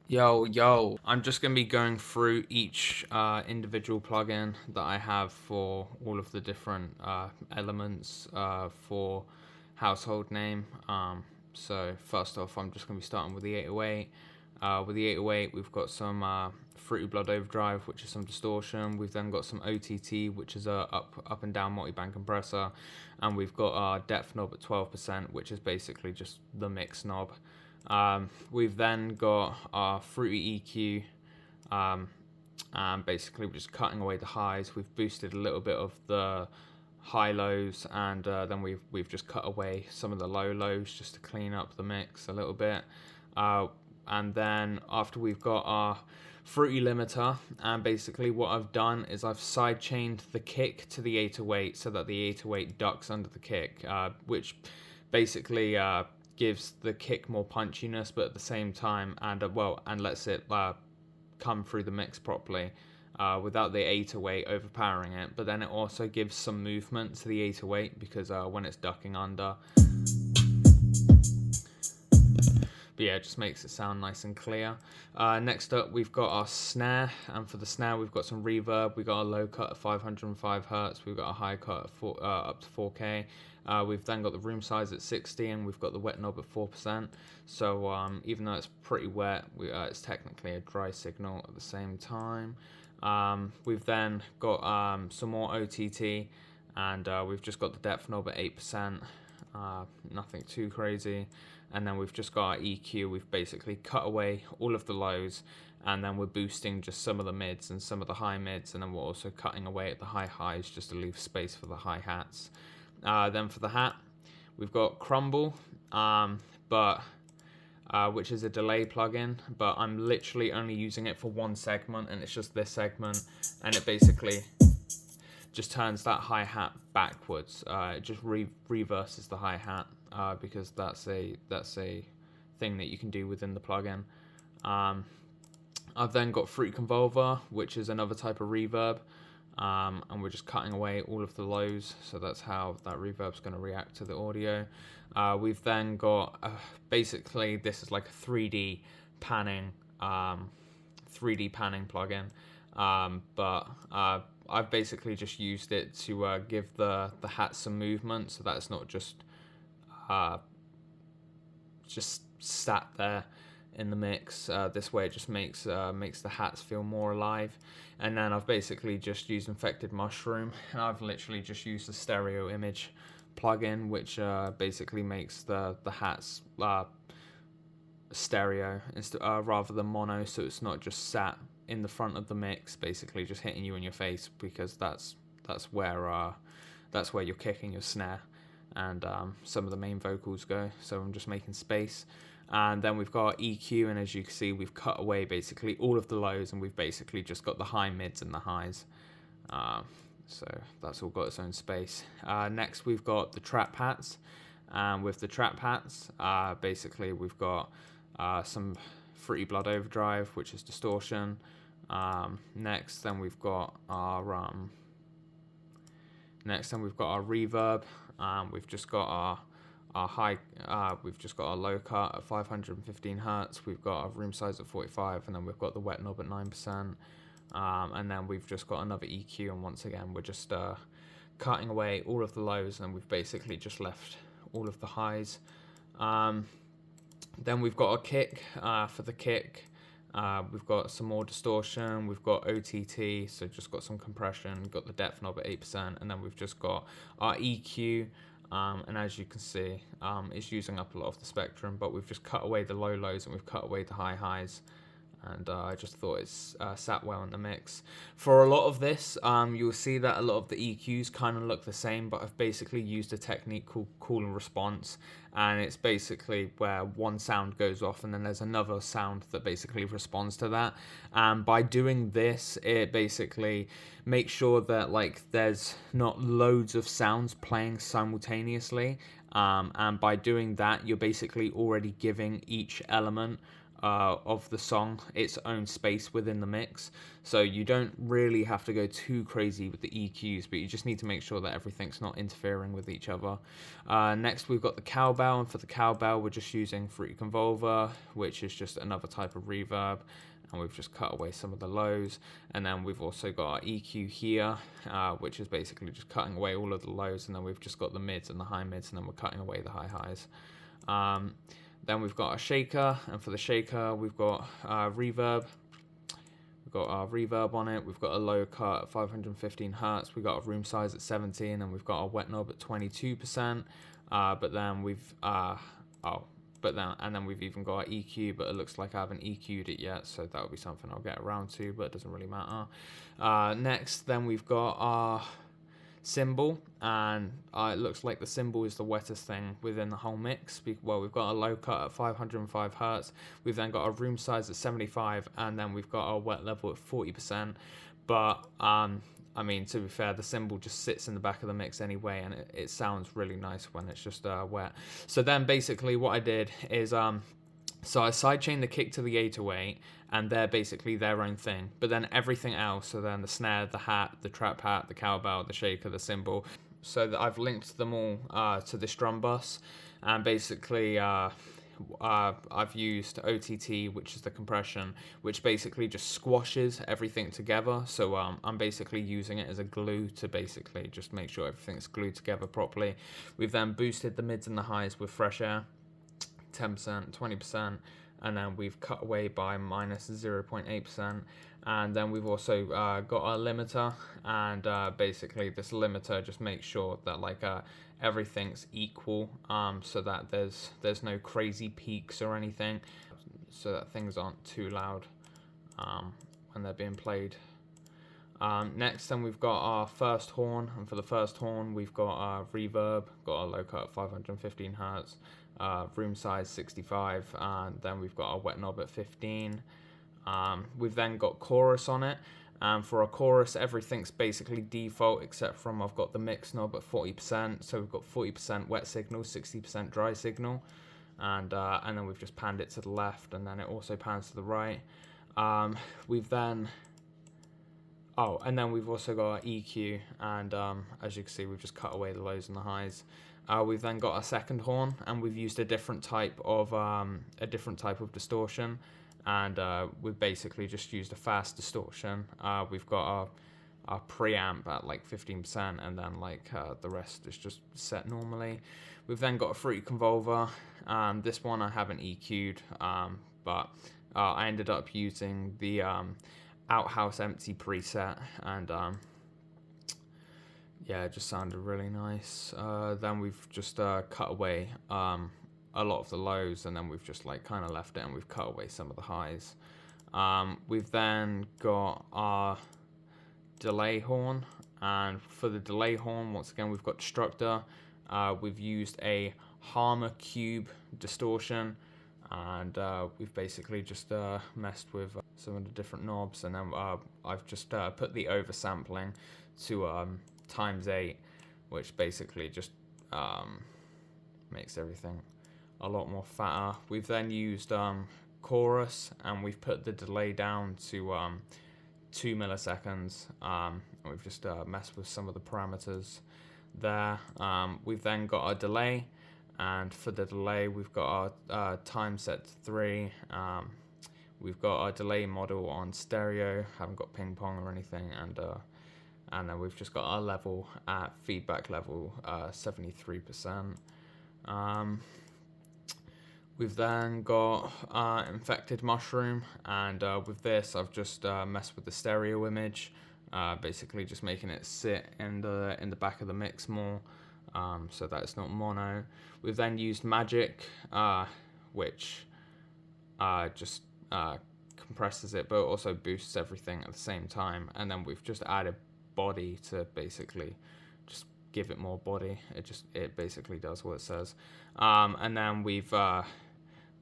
Yo, I'm just going to be going through each individual plugin that I have for all of the different elements for household name. So first off, I'm just going to be starting with the 808. With the 808, we've got some Fruity Blood Overdrive, which is some distortion. We've then got some OTT, which is a up and down multi-band compressor, and we've got our depth knob at 12%, which is basically just the mix knob. We've then got our Fruity EQ, and basically we're just cutting away the highs. We've boosted a little bit of the high lows, and then we've just cut away some of the low lows just to clean up the mix a little bit. And then after we've got our Fruity limiter, and basically what I've done is I've sidechained the kick to the 808 so that the 808 ducks under the kick, which basically gives the kick more punchiness, but at the same time, and lets it come through the mix properly without the 808 overpowering it. But then it also gives some movement to the 808 because when it's ducking under. But yeah, it just makes it sound nice and clear. Next up, we've got our snare, and for the snare, we've got some reverb. We've got a low cut at 505 hertz. We've got a high cut at up to 4K. We've then got the room size at 60, and we've got the wet knob at 4%. So even though it's pretty wet, it's technically a dry signal at the same time. We've then got some more OTT, and we've just got the depth knob at 8%. Nothing too crazy. And then we've just got our EQ. We've basically cut away all of the lows, and then we're boosting just some of the mids and some of the high mids, and then we're also cutting away at the high highs just to leave space for the hi hats. Then for the hat, we've got Crumble, which is a delay plugin, but I'm literally only using it for one segment, and it's just this segment, and it basically just turns that hi-hat backwards. It just reverses the hi-hat because that's a thing that you can do within the plugin. I've then got Fruit Convolver, which is another type of reverb, and we're just cutting away all of the lows, so that's how that reverb's going to react to the audio. We've then got basically this is like a 3D panning plugin, but I've basically just used it to give the hat some movement, so that it's not just sat there in the mix. This way it just makes the hats feel more alive. And then I've basically just used Infected Mushroom, and I've literally just used the stereo image plugin, which basically makes the hats stereo rather than mono, so it's not just sat in the front of the mix, basically just hitting you in your face, because that's where you're kicking your snare and some of the main vocals go. So I'm just making space. And then we've got EQ, and as you can see, we've cut away basically all of the lows, and we've basically just got the high mids and the highs. So that's all got its own space. Next, we've got the trap hats. And with the trap hats, basically we've got some Fruity Blood Overdrive, which is distortion. Next, then we've got our reverb. We've just got our high. We've just got our low cut at 515 hertz. We've got our room size at 45, and then we've got the wet knob at 9%. And then we've just got another EQ, and once again we're just cutting away all of the lows, and we've basically just left all of the highs. Then we've got a kick. For the kick, we've got some more distortion, we've got OTT, so just got some compression, we've got the depth knob at 8%, and then we've just got our EQ, and as you can see, it's using up a lot of the spectrum, but we've just cut away the low lows and we've cut away the high highs. And I just thought it's sat well in the mix. For a lot of this, you'll see that a lot of the EQs kind of look the same, but I've basically used a technique called call and response, and it's basically where one sound goes off and then there's another sound that basically responds to that. And by doing this, it basically makes sure that there's not loads of sounds playing simultaneously, and by doing that, you're basically already giving each element of the song its own space within the mix. So you don't really have to go too crazy with the EQs, but you just need to make sure that everything's not interfering with each other. Next, we've got the cowbell, and for the cowbell, we're just using Fruity Convolver, which is just another type of reverb. And we've just cut away some of the lows, and then we've also got our EQ here, which is basically just cutting away all of the lows, and then we've just got the mids and the high mids, and then we're cutting away the high highs. Then we've got a shaker, and for the shaker we've got reverb. We've got our reverb on it. We've got a low cut at 515 hertz. We've got a room size at 17, and we've got a wet knob at 22%. But then we've and then we've even got our EQ, but it looks like I haven't EQ'd it yet, so that will be something I'll get around to, but it doesn't really matter. Next, then we've got our cymbal, and it looks like the cymbal is the wettest thing within the whole mix. Well, we've got a low cut at 505 hertz. We've then got a room size at 75, and then we've got our wet level at 40%. But I mean, to be fair, the cymbal just sits in the back of the mix anyway, and it sounds really nice when it's just wet. So then basically what I did is, so I sidechained the kick to the 808, and they're basically their own thing. But then everything else, so then the snare, the hat, the trap hat, the cowbell, the shaker, the cymbal, so that I've linked them all to this drum bus, and basically I've used OTT, which is the compression, which basically just squashes everything together. So I'm basically using it as a glue to basically just make sure everything's glued together properly. We've then boosted the mids and the highs with fresh air, 10%, 20%, and then we've cut away by minus 0.8%. And then we've also got our limiter, and basically this limiter just makes sure that like everything's equal, so that there's no crazy peaks or anything, so that things aren't too loud when they're being played. Next, then we've got our first horn, and for the first horn we've got our reverb, got our low cut at 515 hertz, room size 65, and then we've got our wet knob at 15. We've then got chorus on it, and for a chorus everything's basically default except from I've got the mix knob at 40%, so we've got 40% wet signal, 60% dry signal, and then we've just panned it to the left, and then it also pans to the right. We've then and then we've also got our EQ, and as you can see we've just cut away the lows and the highs. We've then got our second horn, and we've used a different type of distortion, and we've basically just used a fast distortion. We've got our preamp at like 15%, and then like the rest is just set normally. We've then got a Fruity Convolver. This one I haven't EQ'd, but I ended up using the Outhouse Empty preset, and yeah, it just sounded really nice. Then we've just cut away a lot of the lows, and then we've just like kind of left it, and we've cut away some of the highs. We've then got our delay horn, and for the delay horn, once again we've got Destructor. We've used a Harmer Cube distortion, and we've basically just messed with some of the different knobs, and then I've just put the oversampling to ×8, which basically just makes everything a lot more fatter. We've then used chorus, and we've put the delay down to 2 milliseconds, and we've just messed with some of the parameters there. We've then got our delay, and for the delay we've got our time set to 3. We've got our delay model on stereo, haven't got ping pong or anything, and then we've just got our level at feedback level 73%. We've then got Infected Mushroom, and with this I've just messed with the stereo image, basically just making it sit in the back of the mix more, so that it's not mono. We've then used Magic, which just compresses it but also boosts everything at the same time, and then we've just added body to basically just give it more body. It basically does what it says, and then we've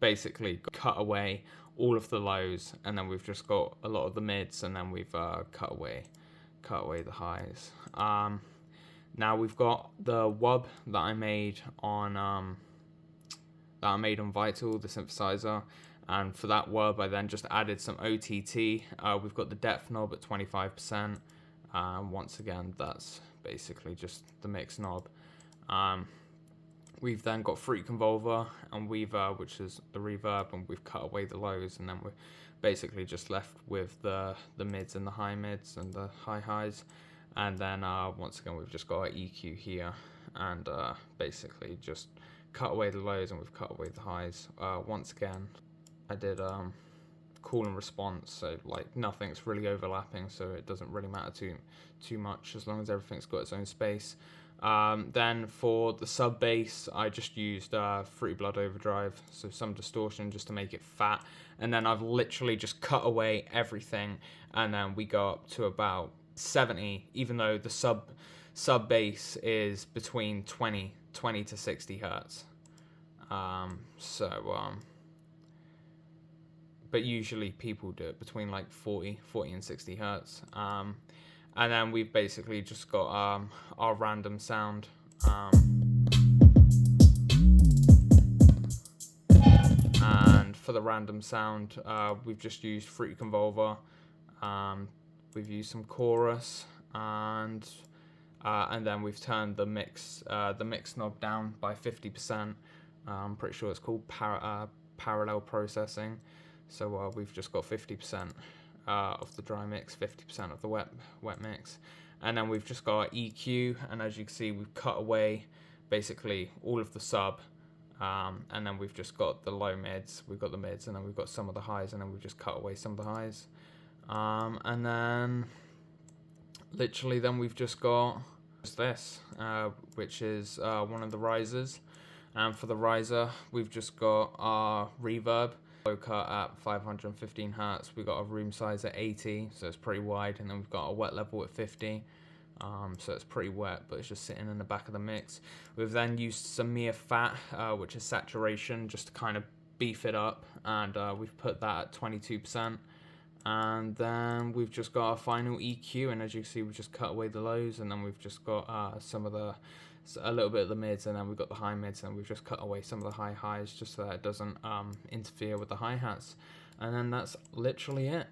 basically cut away all of the lows, and then we've just got a lot of the mids, and then we've cut away the highs. Now we've got the wub that I made on Vital, the synthesizer, And for that wub, I then just added some OTT. We've got the depth knob at 25%. Once again, that's basically just the mix knob. We've then got Fruit Convolver and Weaver, which is the reverb, and we've cut away the lows, and then we're basically just left with the mids and the high mids and the high highs. And then once again, we've just got our EQ here, and basically just cut away the lows and we've cut away the highs. Once again, I did call and response, so like nothing's really overlapping, so it doesn't really matter too much as long as everything's got its own space. Then for the sub bass, I just used Fruity Blood Overdrive, so some distortion just to make it fat, and then I've literally just cut away everything, and then we go up to about 70, even though the sub bass is between 20 to 60 hertz. But usually people do it between like 40 and 60 hertz. And then we've basically just got our random sound. And for the random sound, we've just used Fruity Convolver. We've used some chorus, and then we've turned the mix knob down by 50%. I'm pretty sure it's called parallel processing. So we've just got 50% of the dry mix, 50% of the wet mix, and then we've just got our EQ, and as you can see, we've cut away basically all of the sub, and then we've just got the low mids, we've got the mids, and then we've got some of the highs, and then we've just cut away some of the highs, and then literally then we've just got this, which is one of the risers, and for the riser we've just got our reverb. Low cut at 515 hertz. We've got a room size at 80, so it's pretty wide, and then we've got a wet level at 50, so it's pretty wet, but it's just sitting in the back of the mix. We've then used some Mia Fat, which is saturation, just to kind of beef it up, and we've put that at 22%. And then we've just got our final EQ, and as you can see, we've just cut away the lows, and then we've just got a little bit of the mids, and then we've got the high mids, and we've just cut away some of the high highs just so that it doesn't interfere with the hi-hats. And then that's literally it.